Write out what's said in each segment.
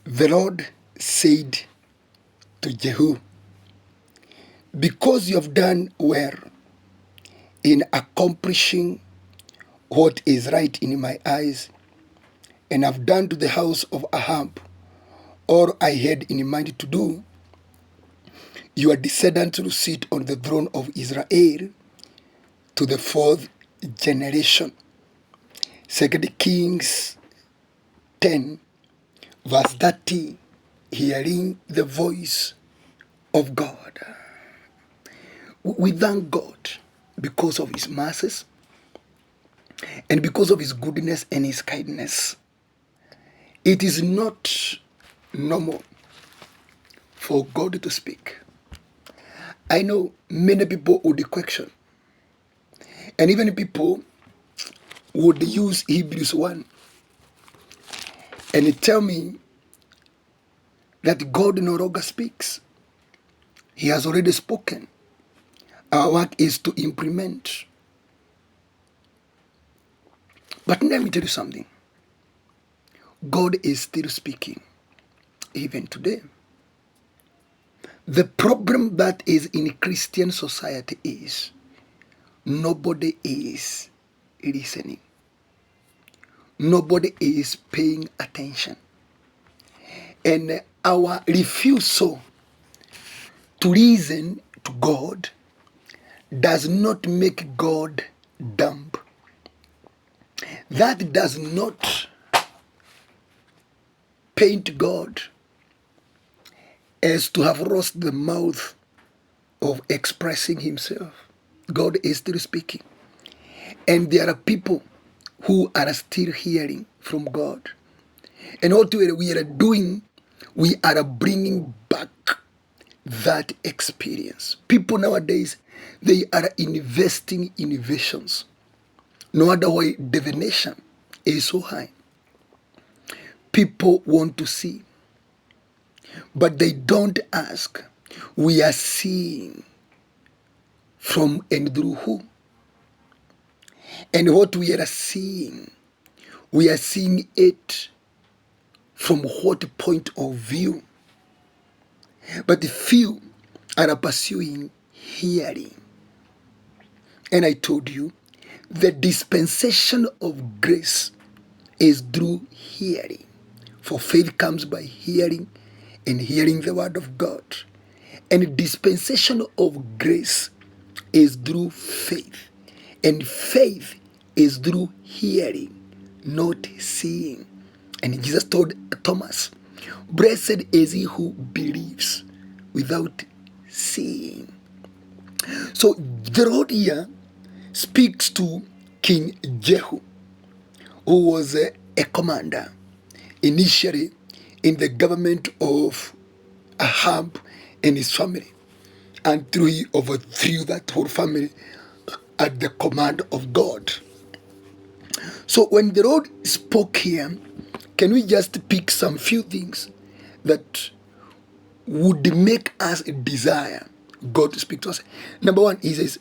The Lord said to Jehu, because you have done well in accomplishing what is right in my eyes, and have done to the house of Ahab all I had in mind to do, your descendants will sit on the throne of Israel to the fourth generation. 2 Kings 10, verse 30, hearing the voice of God. We thank God because of his mercies and because of his goodness and his kindness. It is not normal for God to speak. I know many people would question, and even people would use Hebrews 1 and tell me that God no longer speaks. He has already spoken. Our work is to implement. But let me tell you something. God is still speaking, even today. The problem that is in Christian society is nobody is listening. Nobody is paying attention. And our refusal to listen to God does not make God dumb. That does not paint God as to have lost the mouth of expressing himself. God is still speaking. And there are people who are still hearing from God. And what we are doing, we are bringing back that experience. People nowadays, they are investing in visions. No matter why divination is so high. People want to see, but they don't ask. We are seeing from and through who? And what we are seeing it from what point of view? But few are pursuing hearing. And I told you, the dispensation of grace is through hearing. For faith comes by hearing, and hearing the word of God. And dispensation of grace is through faith. And faith is through hearing, not seeing. And Jesus told Thomas, blessed is he who believes without seeing. So the Lord here speaks to King Jehu, who was a commander initially in the government of Ahab and his family, until he overthrew that whole family at the command of God. So when the Lord spoke here, can we just pick some few things that would make us desire God to speak to us? Number one, he says,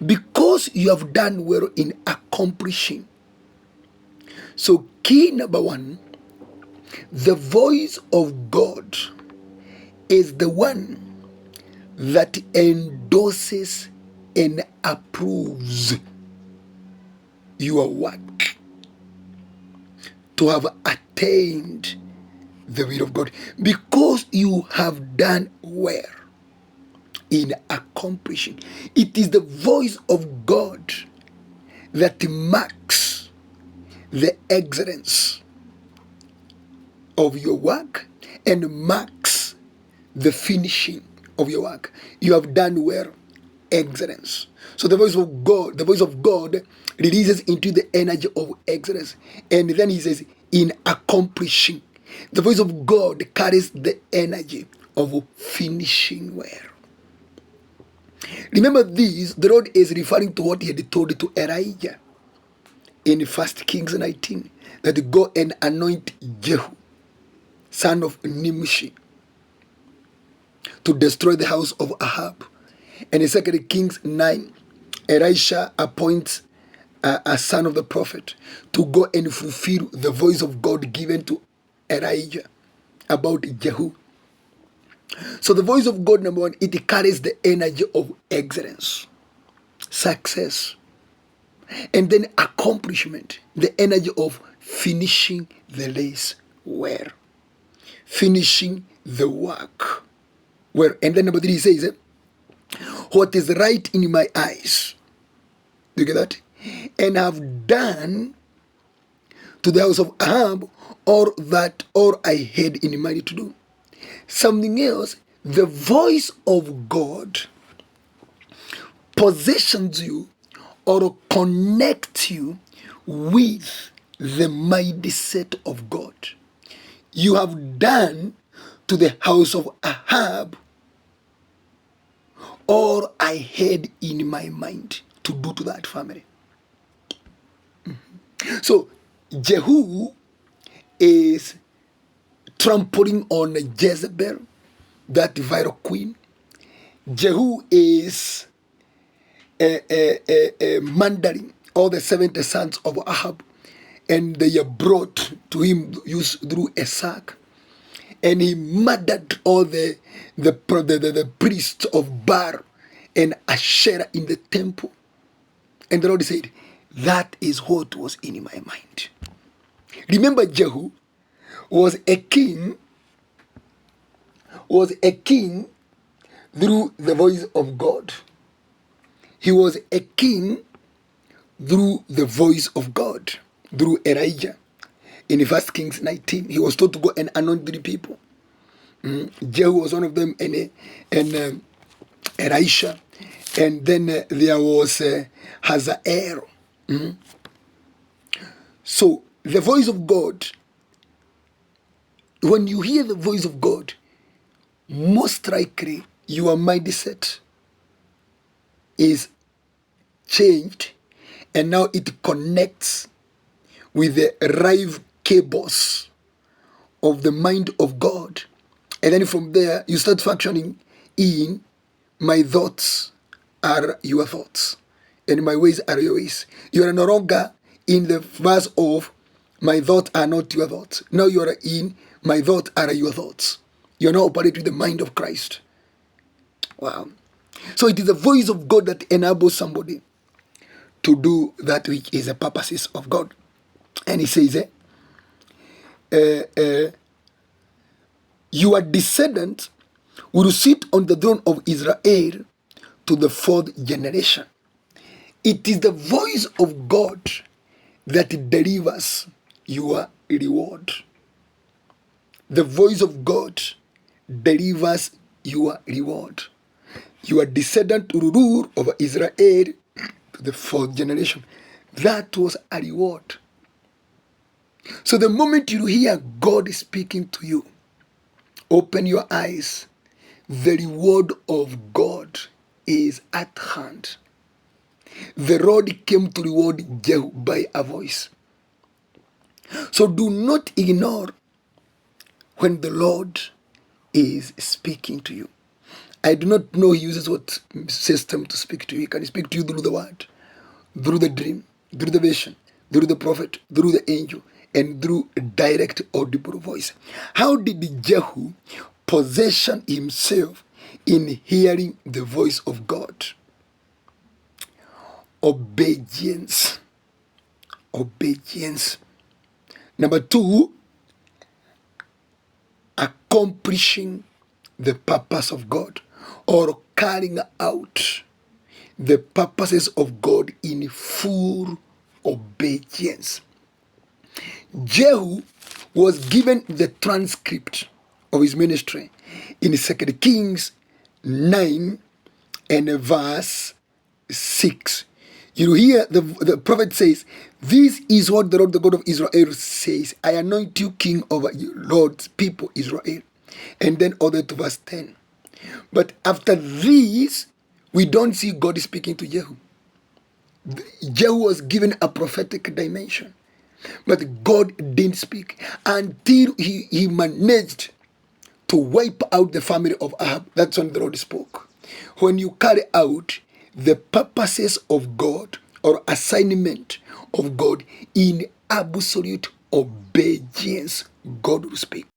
because you have done well in accomplishing. So key number one, the voice of God is the one that endorses and approves your work to have attained the will of God, because you have done well in accomplishing. It is the voice of God that marks the excellence of your work and marks the finishing of your work. You have done well, excellence. So the voice of God releases into the energy of excellence. And then he says, in accomplishing. The voice of God carries the energy of finishing well. Remember this, the Lord is referring to what he had told to Elijah in 1 Kings 19, that go and anoint Jehu, son of Nimshi, to destroy the house of Ahab. And in 2 Kings 9, Elisha appoints a son of the prophet to go and fulfill the voice of God given to Elijah about Jehu. So the voice of God, number one, it carries the energy of excellence, success, and then accomplishment, the energy of finishing the race well, finishing the work well. And then number three, he says, what is right in my eyes. Do you get that? And have done to the house of Ahab all I had in mind to do. Something else, the voice of God positions you or connects you with the mindset of God. You have done to the house of Ahab all I had in my mind to do to that family. So Jehu is trampling on Jezebel, that viral queen. Jehu is murdering all the 70 sons of Ahab, and they are brought to him used through a sack, and he murdered all the priests of Baal and Asherah in the temple. And the Lord said, that is what was in my mind. Remember, Jehu was a king through the voice of God. He was a king through the voice of God, through Elijah. In 1 Kings 19, he was told to go and anoint the people. Jehu was one of them, and Elisha. And then there was Hazael. So the voice of God, when you hear the voice of God, most likely your mindset is changed, and now it connects with the live cables of the mind of God. And then from there, you start functioning in my thoughts are your thoughts, and my ways are your ways. You are no longer in the verse of my thoughts are not your thoughts. Now you are in my thoughts are your thoughts. You are now operating with the mind of Christ. Wow. So it is the voice of God that enables somebody to do that which is the purposes of God. And he says, your descendants will sit on the throne of Israel to the 4th generation. It is the voice of God that delivers your reward. The voice of God delivers your reward. Your descendant will rule over Israel to the 4th generation. That was a reward. So the moment you hear God speaking to you, open your eyes. The reward of God is at hand. The Lord came to reward Jehu by a voice. So do not ignore when the Lord is speaking to you. I do not know he uses what system to speak to you. He can speak to you through the word, through the dream, through the vision, through the prophet, through the angel, and through a direct audible voice. How did Jehu position himself in hearing the voice of God? Obedience. Obedience. Number two, accomplishing the purpose of God, or carrying out the purposes of God in full obedience. Jehu was given the transcript of his ministry in 2 Kings 9 and verse 6. You hear the prophet says, this is what the Lord, the God of Israel, says. I anoint you king over you, Lord's people, Israel. And then all the way to verse 10. But after this, we don't see God speaking to Jehu. Jehu was given a prophetic dimension. But God didn't speak until he managed to wipe out the family of Ahab. That's when the Lord spoke. When you carry out the purposes of God or assignment of God in absolute obedience, God will speak.